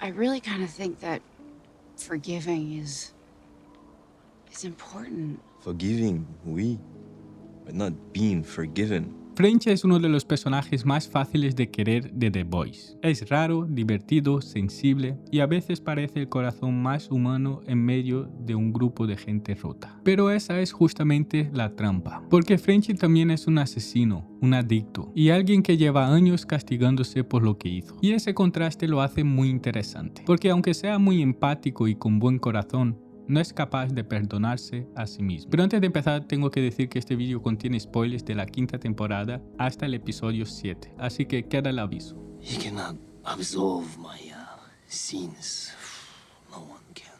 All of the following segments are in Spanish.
I really kind of think that forgiving is important. Forgiving, oui, but not being forgiven. French es uno de los personajes más fáciles de querer de The Boys. Es raro, divertido, sensible y a veces parece el corazón más humano en medio de un grupo de gente rota. Pero esa es justamente la trampa, porque Frenchy también es un asesino, un adicto y alguien que lleva años castigándose por lo que hizo. Y ese contraste lo hace muy interesante, porque aunque sea muy empático y con buen corazón, no es capaz de perdonarse a sí mismo. Pero antes de empezar tengo que decir que este vídeo contiene spoilers de la quinta temporada hasta el episodio 7, así que queda el aviso. He cannot absolve my sins. No one can.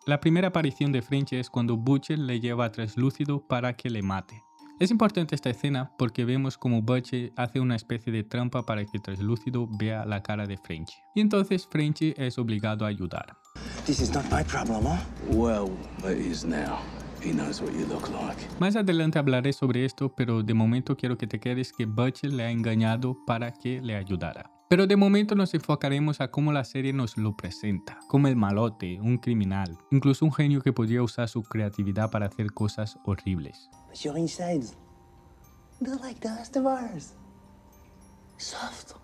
La primera aparición de Frenchy es cuando Butcher le lleva a Translúcido para que le mate. Es importante esta escena porque vemos como Butcher hace una especie de trampa para que Translúcido vea la cara de Frenchy. Y entonces Frenchy es obligado a ayudar. This is not my problem, huh? Well, it is now. He knows what you look like. Más adelante hablaré sobre esto, pero de momento quiero que te quedes que Butcher le ha engañado para que le ayudara. Pero de momento nos enfocaremos a cómo la serie nos lo presenta, como el malote, un criminal, incluso un genio que podría usar su creatividad para hacer cosas horribles. But your insides, they're like the rest of ours. Soft.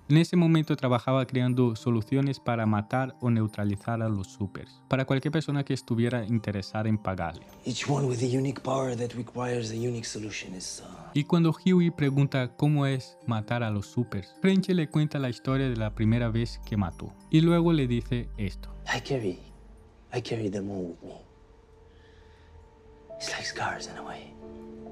En ese momento trabajaba creando soluciones para matar o neutralizar a los supers, para cualquier persona que estuviera interesada en pagarle. Each one with a unique power that requires a unique solution is Y cuando Huey pregunta cómo es matar a los supers, Frenchy le cuenta la historia de la primera vez que mató. Y luego le dice esto. I carry them all with me. It's like scars in a way.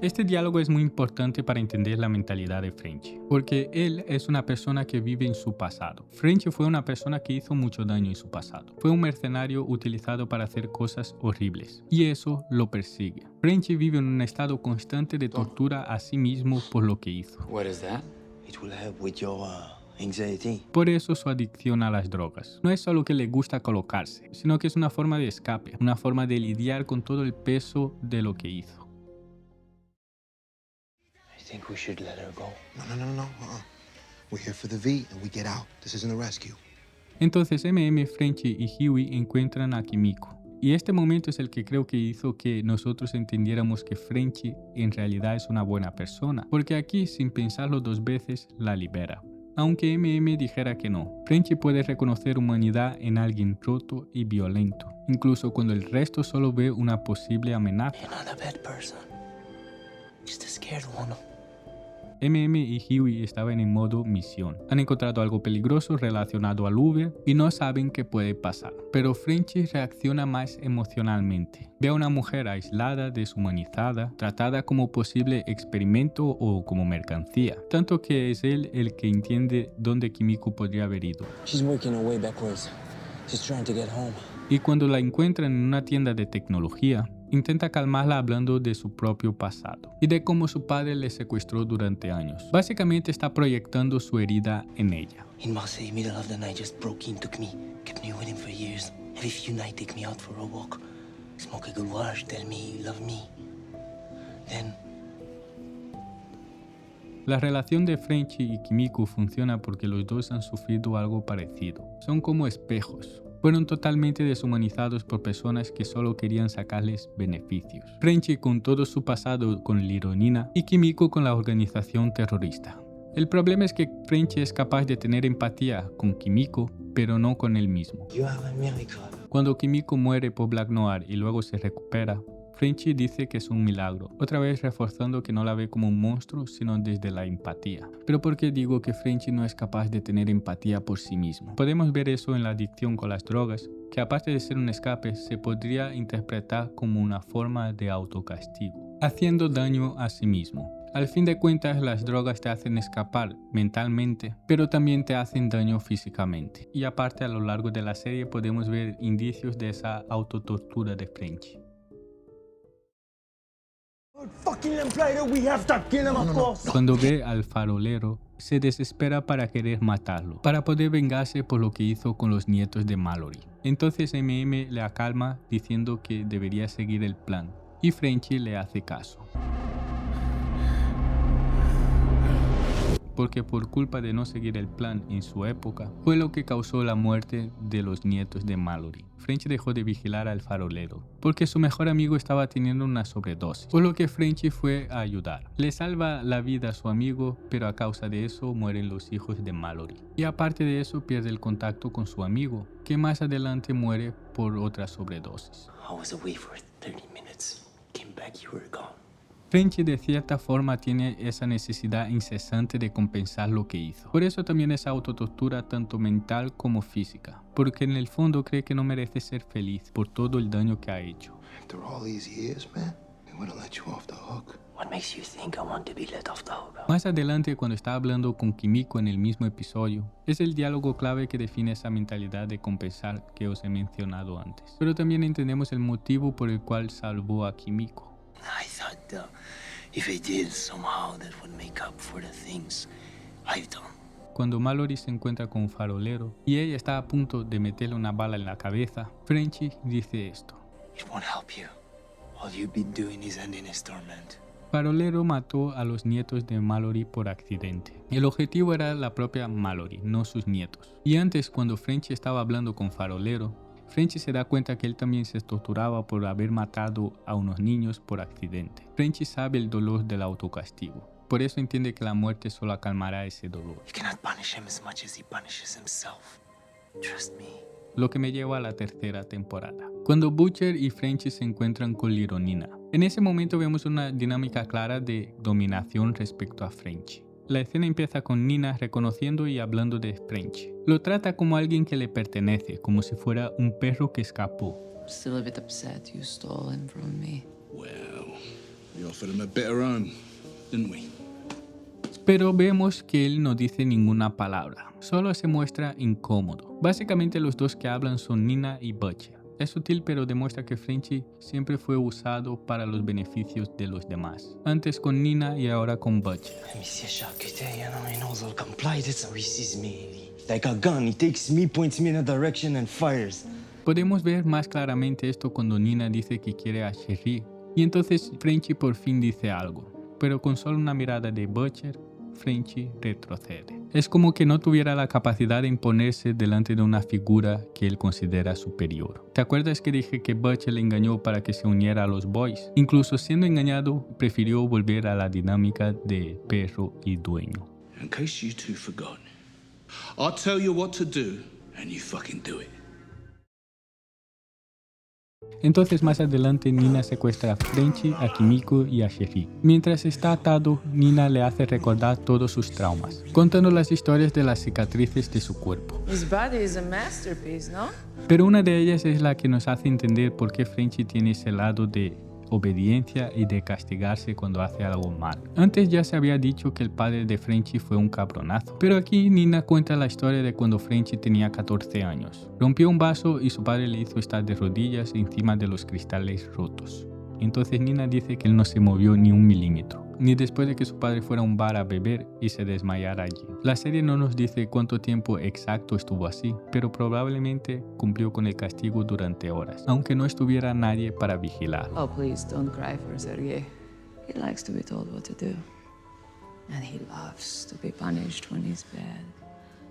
Este diálogo es muy importante para entender la mentalidad de Frenchy, porque él es una persona que vive en su pasado. Frenchy fue una persona que hizo mucho daño en su pasado. Fue un mercenario utilizado para hacer cosas horribles, y eso lo persigue. Frenchy vive en un estado constante de tortura a sí mismo por lo que hizo. What is that? It will help with your anxiety. Por eso su adicción a las drogas. No es solo que le gusta colocarse, sino que es una forma de escape, una forma de lidiar con todo el peso de lo que hizo. I think we should let her go. No. We're here for the V and we get out. This isn't a rescue. Entonces Frenchy y Huey encuentran a Kimiko. Y este momento es el que creo que hizo que nosotros entendiéramos que Frenchy en realidad es una buena persona. Porque aquí, sin pensarlo dos veces, la libera. Aunque dijera que no, Frenchy puede reconocer humanidad en alguien roto y violento, incluso cuando el resto solo ve una posible amenaza. You're not a bad person. Just a scared one. Y Huey estaban en modo misión. Han encontrado algo peligroso relacionado al Uber y no saben qué puede pasar. Pero Frenchy reacciona más emocionalmente. Ve a una mujer aislada, deshumanizada, tratada como posible experimento o como mercancía. Tanto que es él el que entiende dónde Kimiko podría haber ido. She's working her way backwards. She's trying to get home. Y cuando la encuentran en una tienda de tecnología, intenta calmarla hablando de su propio pasado y de cómo su padre le secuestró durante años. Básicamente está proyectando su herida en ella. In Marseille, middle of the night, just broke in, took me, kept me with him for years. Every few nights, take me out for a walk, smoke a good wash, tell me you love me. Then La relación de Frenchy y Kimiko funciona porque los dos han sufrido algo parecido. Son como espejos. Fueron totalmente deshumanizados por personas que solo querían sacarles beneficios. Frenchy con todo su pasado con Lironina y Kimiko con la organización terrorista. El problema es que Frenchy es capaz de tener empatía con Kimiko, pero no con él mismo. you are a miracle. Cuando Kimiko muere por Black Noir y luego se recupera, Frenchy dice que es un milagro, otra vez reforzando que no la ve como un monstruo, sino desde la empatía. Pero ¿por qué digo que Frenchy no es capaz de tener empatía por sí mismo? Podemos ver eso en la adicción con las drogas, que aparte de ser un escape, se podría interpretar como una forma de autocastigo, haciendo daño a sí mismo. Al fin de cuentas, las drogas te hacen escapar mentalmente, pero también te hacen daño físicamente. Y aparte, a lo largo de la serie podemos ver indicios de esa autotortura de Frenchy. Cuando ve al farolero, se desespera para querer matarlo, para poder vengarse por lo que hizo con los nietos de Mallory. Entonces le acalma diciendo que debería seguir el plan, y Frenchy le hace caso. porque por culpa de no seguir el plan en su época, fue lo que causó la muerte de los nietos de Mallory. Frenchy dejó de vigilar al farolero, porque su mejor amigo estaba teniendo una sobredosis, por lo que Frenchy fue a ayudar. Le salva la vida a su amigo, pero a causa de eso mueren los hijos de Mallory. Y aparte de eso pierde el contacto con su amigo, que más adelante muere por otra sobredosis. I was away for 30 minutes. Came back, you were gone. Frenchy de cierta forma tiene esa necesidad incesante de compensar lo que hizo. Por eso también es autotortura tanto mental como física, porque en el fondo cree que no merece ser feliz por todo el daño que ha hecho. After all these years, man, we wouldn't let you off the hook. What makes you think I want to be let off the hook? Más adelante, cuando está hablando con Kimiko en el mismo episodio, es el diálogo clave que define esa mentalidad de compensar que os he mencionado antes. Pero también entendemos el motivo por el cual salvó a Kimiko. I thought if I did, somehow that would make up for the things I've done. Cuando Mallory se encuentra con un farolero y ella está a punto de meterle una bala en la cabeza, Frenchy dice esto. It won't help you. All you've been doing is ending his torment. Farolero mató a los nietos de Mallory por accidente. El objetivo era la propia Mallory, no sus nietos. Y antes, cuando Frenchy estaba hablando con Farolero, Frenchy se da cuenta que él también se torturaba por haber matado a unos niños por accidente. Frenchy sabe el dolor del autocastigo. Por eso entiende que la muerte solo calmará ese dolor. You cannot punish him as much as he punishes himself. Trust me. Lo que me lleva a la tercera temporada, cuando Butcher y Frenchy se encuentran con Lironina. En ese momento vemos una dinámica clara de dominación respecto a Frenchy. La escena empieza con Nina reconociendo y hablando de Frenchy. Lo trata como alguien que le pertenece, como si fuera un perro que escapó. Still a bit upset you stole him from me. Well, we offered him a better home, didn't we? Pero vemos que él no dice ninguna palabra, solo se muestra incómodo. Básicamente los dos que hablan son Nina y Butcher. Es sutil pero demuestra que Frenchy siempre fue usado para los beneficios de los demás. Antes con Nina y ahora con Butcher. He knows I'll comply. That's how he sees me. Like a gun, he takes me, points me in a direction and fires. Podemos ver más claramente esto cuando Nina dice que quiere a Sherry. Y entonces Frenchy por fin dice algo. Pero con solo una mirada de Butcher, Frenchy retrocede. Es como que no tuviera la capacidad de imponerse delante de una figura que él considera superior. ¿Te acuerdas que dije que Butcher le engañó para que se uniera a los boys? Incluso siendo engañado, prefirió volver a la dinámica de perro y dueño. In case you two forgot, I'll tell you what to do, and you fucking do it. Entonces más adelante Nina secuestra a Frenchy, a Kimiko y a Sherry. Mientras está atado, Nina le hace recordar todos sus traumas, contando las historias de las cicatrices de su cuerpo. His body is a masterpiece, no? Pero una de ellas es la que nos hace entender por qué Frenchy tiene ese lado de obediencia y de castigarse cuando hace algo mal. Antes ya se había dicho que el padre de Frenchy fue un cabronazo, pero aquí Nina cuenta la historia de cuando Frenchy tenía 14 años. Rompió un vaso y su padre le hizo estar de rodillas encima de los cristales rotos. Entonces Nina dice que él no se movió ni un milímetro, ni después de que su padre fuera a un bar a beber y se desmayara allí. La serie no nos dice cuánto tiempo exacto estuvo así, pero probablemente cumplió con el castigo durante horas, aunque no estuviera nadie para vigilar. Oh, please don't cry for Sergei. He likes to be told what to do. And he loves to be punished when he's bad.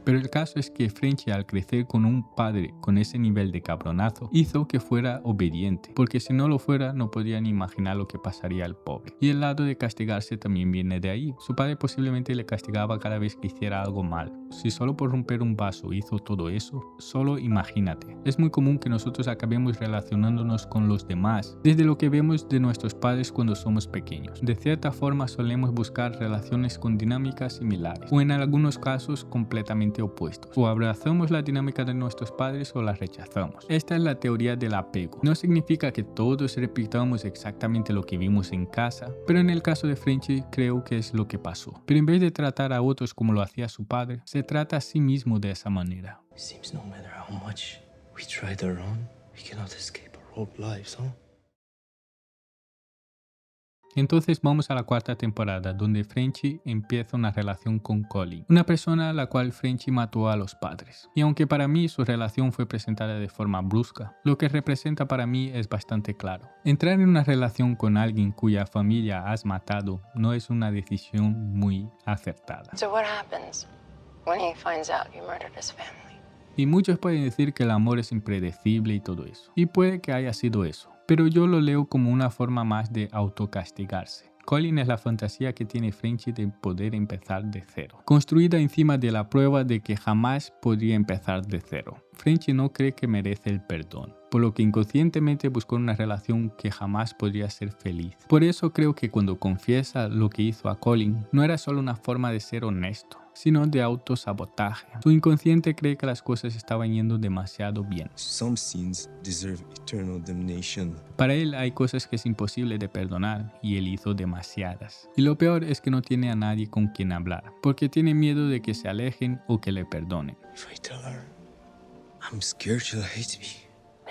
Pero el caso es que Frenchy, al crecer con un padre con ese nivel de cabronazo, hizo que fuera obediente, porque si no lo fuera no podía ni imaginar lo que pasaría al pobre. Y el lado de castigarse también viene de ahí. Su padre posiblemente le castigaba cada vez que hiciera algo mal. Si solo por romper un vaso hizo todo eso, solo imagínate. Es muy común que nosotros acabemos relacionándonos con los demás desde lo que vemos de nuestros padres cuando somos pequeños. De cierta forma solemos buscar relaciones con dinámicas similares, o en algunos casos completamente opuestos. O abrazamos la dinámica de nuestros padres o la rechazamos. Esta es la teoría del apego. No significa que todos repitamos exactamente lo que vimos en casa, pero en el caso de Frenchy creo que es lo que pasó. Pero en vez de tratar a otros como lo hacía su padre, se trata a sí mismo de esa manera. It seems no matter how much we try to run, we cannot escape our old lives, huh? Entonces vamos a la cuarta temporada, donde Frenchie empieza una relación con Colin, una persona a la cual Frenchie mató a los padres. Y aunque para mí su relación fue presentada de forma brusca, lo que representa para mí es bastante claro. Entrar en una relación con alguien cuya familia has matado no es una decisión muy acertada. So what happens when he finds out you murdered his family? Y muchos pueden decir que el amor es impredecible y todo eso. Y puede que haya sido eso. Pero yo lo leo como una forma más de autocastigarse. Colin es la fantasía que tiene Frenchie de poder empezar de cero, construida encima de la prueba de que jamás podría empezar de cero. Frenchie no cree que merece el perdón, por lo que inconscientemente buscó una relación que jamás podría ser feliz. Por eso creo que cuando confiesa lo que hizo a Colin, no era solo una forma de ser honesto, sino de autosabotaje. Su inconsciente cree que las cosas estaban yendo demasiado bien. Some sins deserve eternal damnation. Para él hay cosas que es imposible de perdonar y él hizo demasiadas. Y lo peor es que no tiene a nadie con quien hablar, porque tiene miedo de que se alejen o que le perdonen. If I tell her, I'm scared she'll hate me.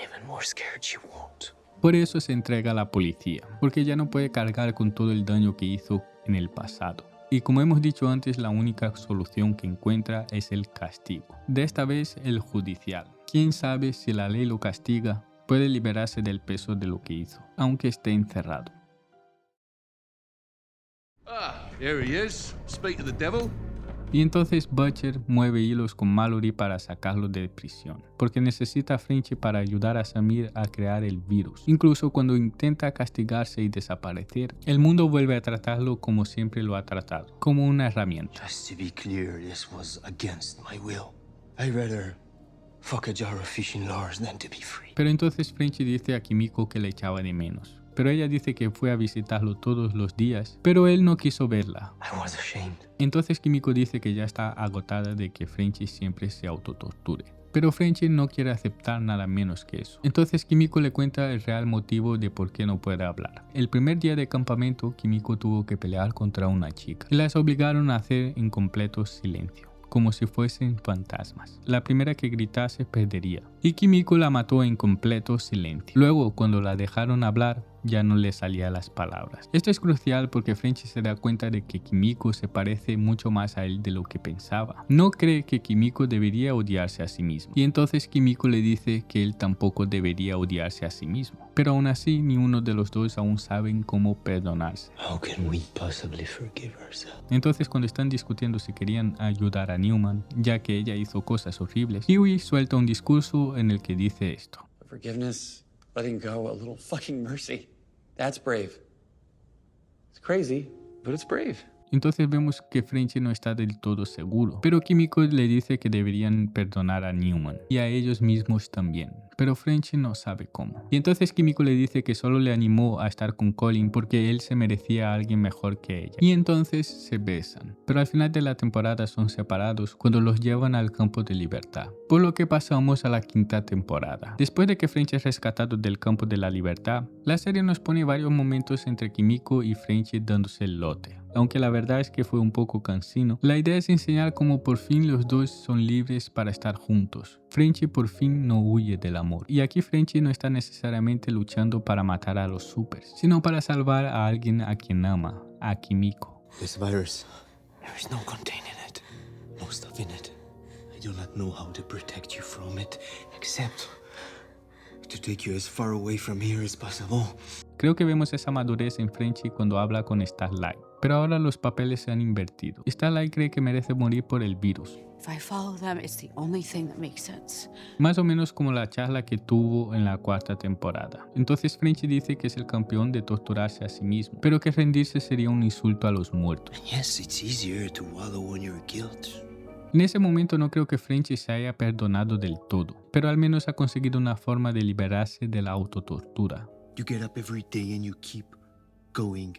Even more scared she won't. Por eso se entrega a la policía, porque ya no puede cargar con todo el daño que hizo en el pasado. Y como hemos dicho antes, la única solución que encuentra es el castigo. De esta vez el judicial. Quién sabe si la ley lo castiga, puede liberarse del peso de lo que hizo, aunque esté encerrado. Ah, here he is. Speak to the devil. Y entonces Butcher mueve hilos con Mallory para sacarlo de prisión, porque necesita a Frenchie para ayudar a Samir a crear el virus. Incluso cuando intenta castigarse y desaparecer, el mundo vuelve a tratarlo como siempre lo ha tratado, como una herramienta. Just to be clear, this was against my will. I'd rather fuck a jar of fish in Lars than to be free. Pero entonces Frenchie dice a Kimiko que le echaba de menos. Pero ella dice que fue a visitarlo todos los días, pero él no quiso verla. I was ashamed. Entonces Kimiko dice que ya está agotada de que Frenchie siempre se autotorture. Pero Frenchie no quiere aceptar nada menos que eso. Entonces Kimiko le cuenta el real motivo de por qué no puede hablar. El primer día de campamento, Kimiko tuvo que pelear contra una chica y las obligaron a hacer en completo silencio, como si fuesen fantasmas. La primera que gritase perdería. Y Kimiko la mató en completo silencio. Luego, cuando la dejaron hablar, ya no le salían las palabras. Esto es crucial porque Frenchie se da cuenta de que Kimiko se parece mucho más a él de lo que pensaba. No cree que Kimiko debería odiarse a sí mismo. Y entonces Kimiko le dice que él tampoco debería odiarse a sí mismo. Pero aún así, ni uno de los dos aún saben cómo perdonarse. How can we possibly forgive ourselves? Entonces, cuando están discutiendo si querían ayudar a Newman, ya que ella hizo cosas horribles, Huey suelta un discurso en el que dice esto. Forgiveness, letting go, a little fucking mercy. That's brave. It's crazy, but it's brave. Entonces vemos que Frenchie no está del todo seguro, pero Kimiko le dice que deberían perdonar a Newman y a ellos mismos también, pero Frenchie no sabe cómo. Y entonces Kimiko le dice que solo le animó a estar con Colin porque él se merecía a alguien mejor que ella. Y entonces se besan, pero al final de la temporada son separados cuando los llevan al campo de libertad, por lo que pasamos a la quinta temporada. Después de que Frenchie es rescatado del campo de la libertad, la serie nos pone varios momentos entre Kimiko y Frenchie dándose el lote. Aunque la verdad es que fue un poco cansino, la idea es enseñar cómo por fin los dos son libres para estar juntos. Frenchie por fin no huye del amor. Y aquí Frenchie no está necesariamente luchando para matar a los supers, sino para salvar a alguien a quien ama, a Kimiko. This virus. There is no containing it. No stuff in it. I do not know how to protect you from it, except to take you as far away from here as possible. Creo que vemos esa madurez en Frenchie cuando habla con Starlight. Pero ahora los papeles se han invertido. Starlight cree que merece morir por el virus. If I follow them, it's the only thing that makes sense. Más o menos como la charla que tuvo en la cuarta temporada. Entonces Frenchie dice que es el campeón de torturarse a sí mismo, pero que rendirse sería un insulto a los muertos. And yes, it's easier to wallow in your guilt. En ese momento no creo que Frenchie se haya perdonado del todo, pero al menos ha conseguido una forma de liberarse de la autotortura. You get up every day and you keep going.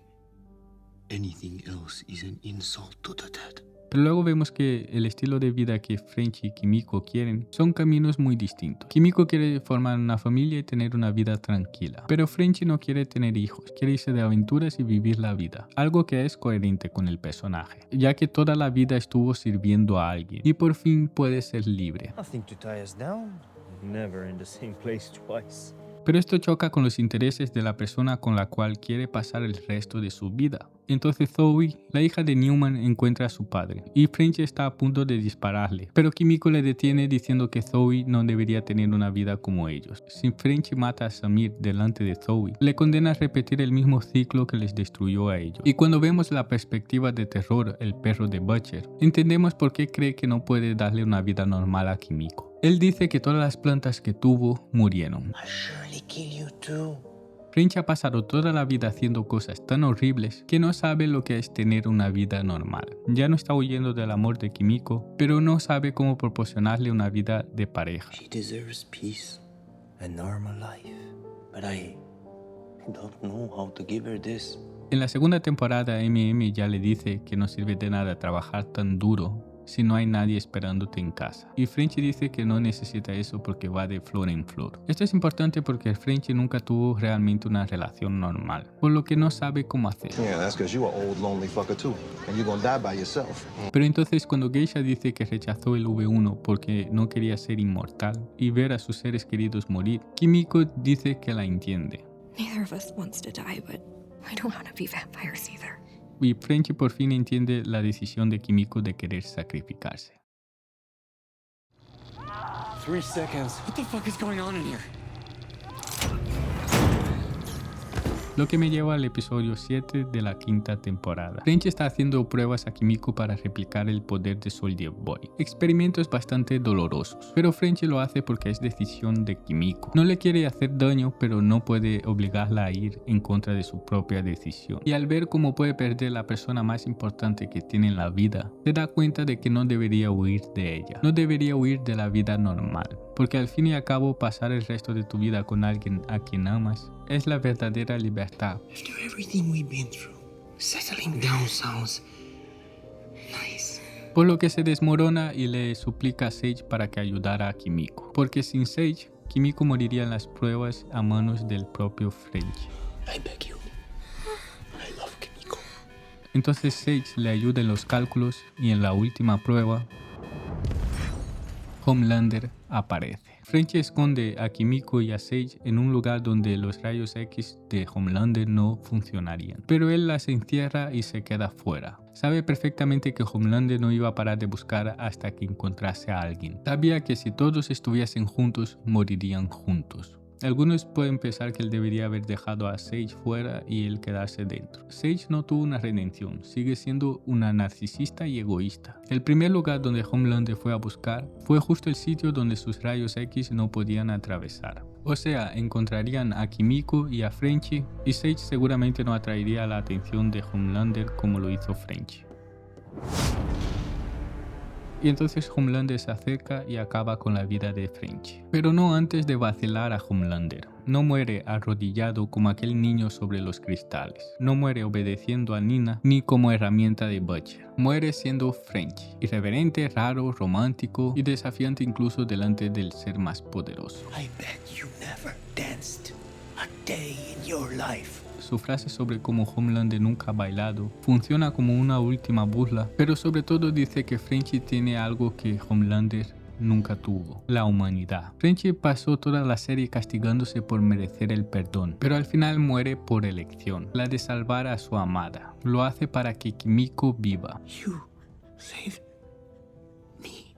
Anything else is an insult to the dead. Pero luego vemos que el estilo de vida que Frenchie y Kimiko quieren son caminos muy distintos. Kimiko quiere formar una familia y tener una vida tranquila, pero Frenchie no quiere tener hijos, quiere irse de aventuras y vivir la vida, algo que es coherente con el personaje, ya que toda la vida estuvo sirviendo a alguien y por fin puede ser libre. Nothing to tie us down. Never in the same place twice. Pero esto choca con los intereses de la persona con la cual quiere pasar el resto de su vida. Entonces Zoe, la hija de Newman, encuentra a su padre y French está a punto de dispararle, pero Kimiko le detiene diciendo que Zoe no debería tener una vida como ellos. Si French mata a Samir delante de Zoe, le condena a repetir el mismo ciclo que les destruyó a ellos. Y cuando vemos la perspectiva de terror, el perro de Butcher, entendemos por qué cree que no puede darle una vida normal a Kimiko. Él dice que todas las plantas que tuvo murieron. French ha pasado toda la vida haciendo cosas tan horribles que no sabe lo que es tener una vida normal. Ya no está huyendo del amor de Kimiko, pero no sabe cómo proporcionarle una vida de pareja. She deserves peace and normal life, but I don't know how to give her this. En la segunda temporada, MM ya le dice que no sirve de nada trabajar tan duro si no hay nadie esperándote en casa. Y French dice que no necesita eso porque va de flor en flor. Esto es importante porque French nunca tuvo realmente una relación normal, por lo que no sabe cómo hacer. Yeah, that's because you an old lonely fucker too, and you're gonna die by yourself. Pero entonces cuando Geisha dice que rechazó el V1 porque no quería ser inmortal y ver a sus seres queridos morir, Kimiko dice que la entiende. Neither of us wants to die, but I don't want to be vampires either. Y French por fin entiende la decisión de Kimiko de querer sacrificarse. 3 seconds. What the fuck is going on in here? Lo que me lleva al episodio 7 de la quinta temporada. French está haciendo pruebas a Kimiko para replicar el poder de Soldier Boy. Experimentos bastante dolorosos, pero French lo hace porque es decisión de Kimiko. No le quiere hacer daño, pero no puede obligarla a ir en contra de su propia decisión. Y al ver cómo puede perder la persona más importante que tiene en la vida, se da cuenta de que no debería huir de ella. No debería huir de la vida normal, porque al fin y al cabo pasar el resto de tu vida con alguien a quien amas es la verdadera libertad. After everything we've been through, settling down sounds nice. Por lo que se desmorona y le suplica a Sage para que ayudara a Kimiko, porque sin Sage, Kimiko moriría en las pruebas a manos del propio French. I beg you. I love Kimiko. Entonces Sage le ayuda en los cálculos y en la última prueba, Homelander aparece. French esconde a Kimiko y a Sage en un lugar donde los rayos X de Homelander no funcionarían, pero él las encierra y se queda fuera. Sabe perfectamente que Homelander no iba a parar de buscar hasta que encontrase a alguien. Sabía que si todos estuviesen juntos, morirían juntos. Algunos pueden pensar que él debería haber dejado a Sage fuera y él quedarse dentro. Sage no tuvo una redención, sigue siendo una narcisista y egoísta. El primer lugar donde Homelander fue a buscar fue justo el sitio donde sus rayos X no podían atravesar. O sea, encontrarían a Kimiko y a Frenchie, y Sage seguramente no atraería la atención de Homelander como lo hizo Frenchie. Y entonces Homelander se acerca y acaba con la vida de French. Pero no antes de vacilar a Homelander. No muere arrodillado como aquel niño sobre los cristales. No muere obedeciendo a Nina ni como herramienta de Butcher. Muere siendo French, irreverente, raro, romántico y desafiante incluso delante del ser más poderoso. I bet you never danced a day in your life. Su frase sobre cómo Homelander nunca ha bailado funciona como una última burla, pero sobre todo dice que Frenchie tiene algo que Homelander nunca tuvo: la humanidad. Frenchie pasó toda la serie castigándose por merecer el perdón, pero al final muere por elección, la de salvar a su amada. Lo hace para que Kimiko viva. You saved me.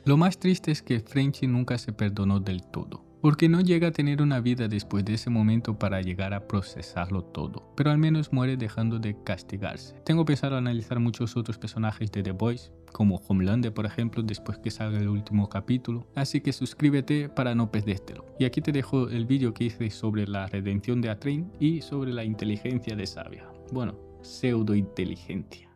Lo más triste es que Frenchie nunca se perdonó del todo, porque no llega a tener una vida después de ese momento para llegar a procesarlo todo, pero al menos muere dejando de castigarse. Tengo pensado analizar muchos otros personajes de The Boys, como Homelander por ejemplo, después que salga el último capítulo, así que suscríbete para no perdértelo. Y aquí te dejo el vídeo que hice sobre la redención de Atrain y sobre la inteligencia de Sabia. Bueno, pseudo inteligencia.